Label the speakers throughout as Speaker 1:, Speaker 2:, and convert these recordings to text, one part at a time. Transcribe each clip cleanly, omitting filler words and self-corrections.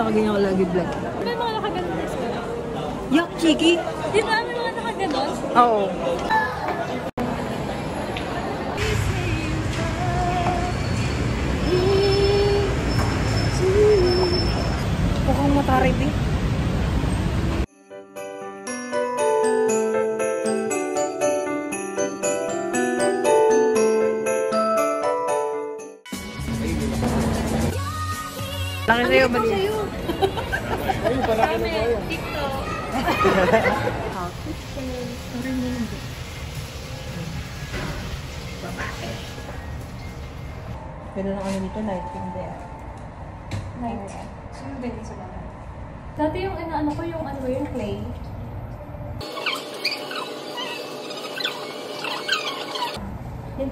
Speaker 1: Basta kaganyan ko lagi vlog.
Speaker 2: May mga nakaganon na sila.
Speaker 1: Yak, Chiki!
Speaker 2: Di ba may mga nakaganon?
Speaker 1: Oo. Mukhang matarik eh. Laki sa'yo, mali.
Speaker 3: Ayun, palaki na tayo.
Speaker 2: TikTok.
Speaker 1: Pero na kami dito, light pink din.
Speaker 2: Night. Sino din sa bahay? Dati yung ano ko, yung ano yung clay.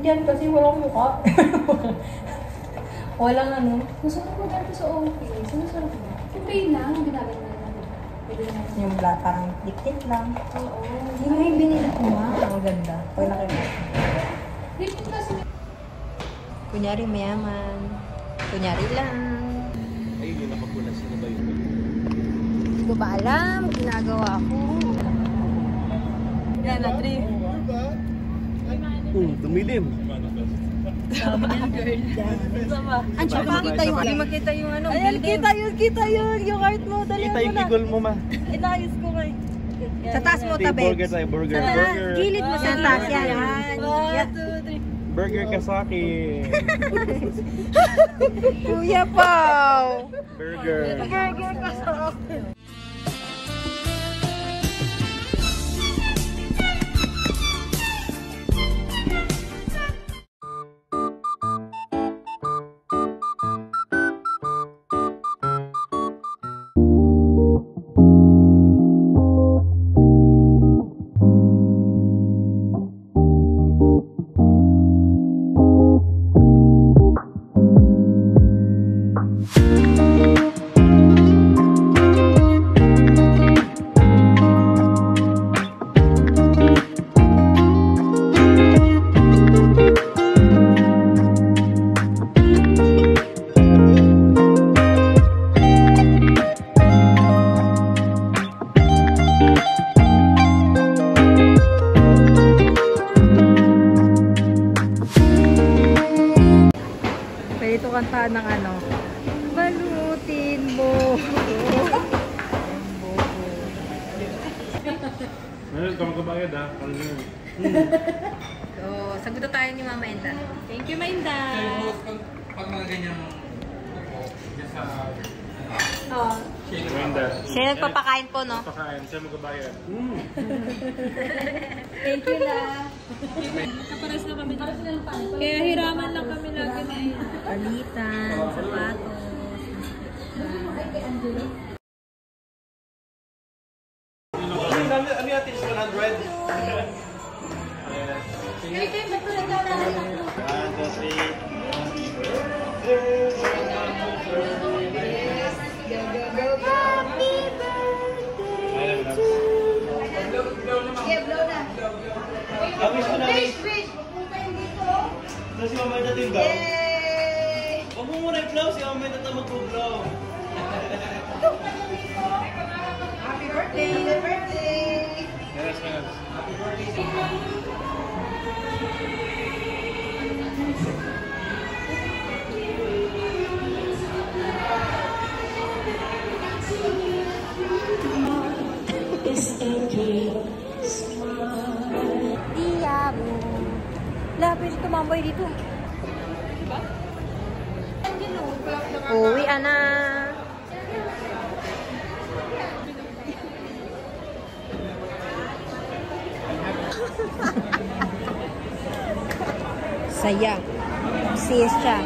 Speaker 1: Yan kasi walang mukha. Walang ano.
Speaker 2: Gusto ko maganda sa okay. Sinusunod ko. Yung clay lang, ginagano na lang. Pwede na.
Speaker 1: Yung black, parang dikit lang.
Speaker 2: Oo.
Speaker 1: Yung may binili ko ang ganda. Pag nakita.
Speaker 2: Dito kasi.
Speaker 1: Kunyari mayaman. Kunyari lang.
Speaker 3: Ay, hindi nakapulas. Ano ba yun?
Speaker 1: Hindi ko ba alam. Ginagawa ko. Yan na, 3.
Speaker 3: Dumilim.
Speaker 2: Sama yan, girl.
Speaker 1: Ang tsaka makita yung ano. Makita yung ano. Ayan, kita yun. Yung art mo. Dali
Speaker 3: Kita yung pigol mo, ma.
Speaker 1: Inayos ko kayo. Sa taas mo, tabi.
Speaker 3: Burger tayo, burger. Burger.
Speaker 1: Gilid mo sa taas. Yan.
Speaker 2: 1, 2, 3.
Speaker 3: Burger ka sa akin.
Speaker 1: Kuya Pao.
Speaker 3: Burger.
Speaker 1: Burger ka sa akin. Ito kantaan ng ano, balutin mo.
Speaker 3: Ano, kami kabayad ha?
Speaker 1: So, sagot na tayo ni Mama Enda.
Speaker 2: Thank you, Mainda.
Speaker 4: Pag mga ganyang upo, dyan sa...
Speaker 2: Oh.
Speaker 1: Siya nagpapakain po, no?
Speaker 3: Pakain, siya magkabayad.
Speaker 2: Thank you, la. Kaparas na kami. Kaya hiraman lang kami lagi na yun.
Speaker 1: Palitan, sapatos.
Speaker 3: Ano yung atis 100? Si Mama Eda din daw. Huwag mo muna i-blow, si Mama Eda mag-blow.
Speaker 1: Happy birthday! Happy birthday!
Speaker 3: Yes, yes.
Speaker 4: Happy birthday!
Speaker 1: Diabo. Lapis tumambay dito.
Speaker 2: Diba?
Speaker 1: Uwi na. Saya. Siesta.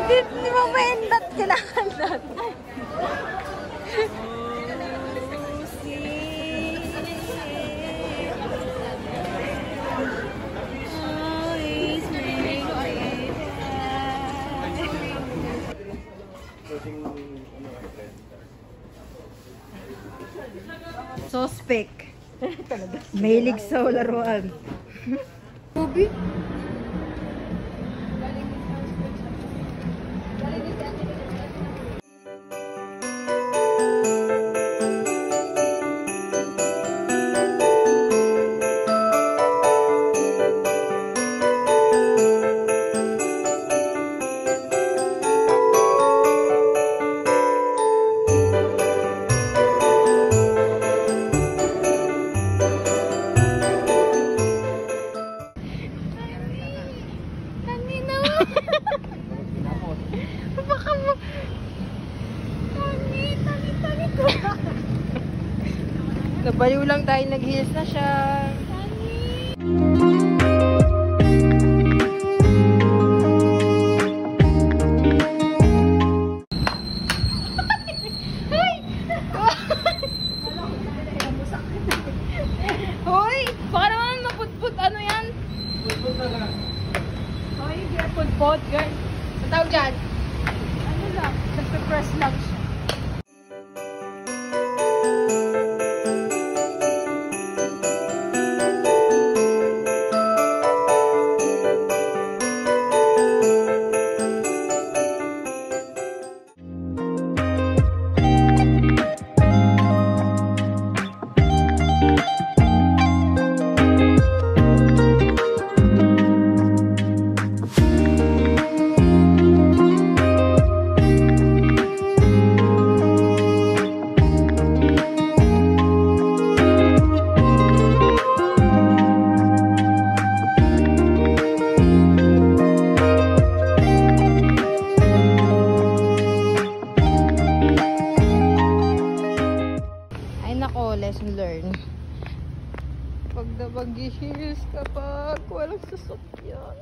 Speaker 1: Hindi mo maendat kailangan natin. Suspect. Mahilig sa laruan. Bobby? Nabaliw lang tayo, nag-heels na siya. Hoy! Baka naman maputput, ano yan?
Speaker 4: Putput na lang.
Speaker 2: Hoy, hindi putput, guys. Ang tawag dyan? Ano lang? Nagpe-press lang siya. Lesson learned. Pag nabag-heels kapag walang sasakyan.